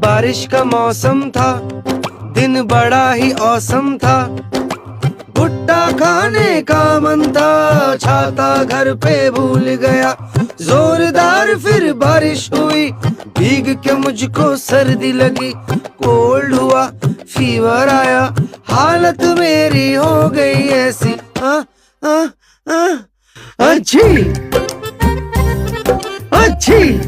बारिश का मौसम था, दिन बड़ा ही औसम था। भुट्टा खाने का मन था, छाता घर पे भूल गया। जोरदार फिर बारिश हुई, भीग के मुझको सर्दी लगी। कोल्ड हुआ, फीवर आया, हालत मेरी हो गई ऐसी। अच्छी अच्छी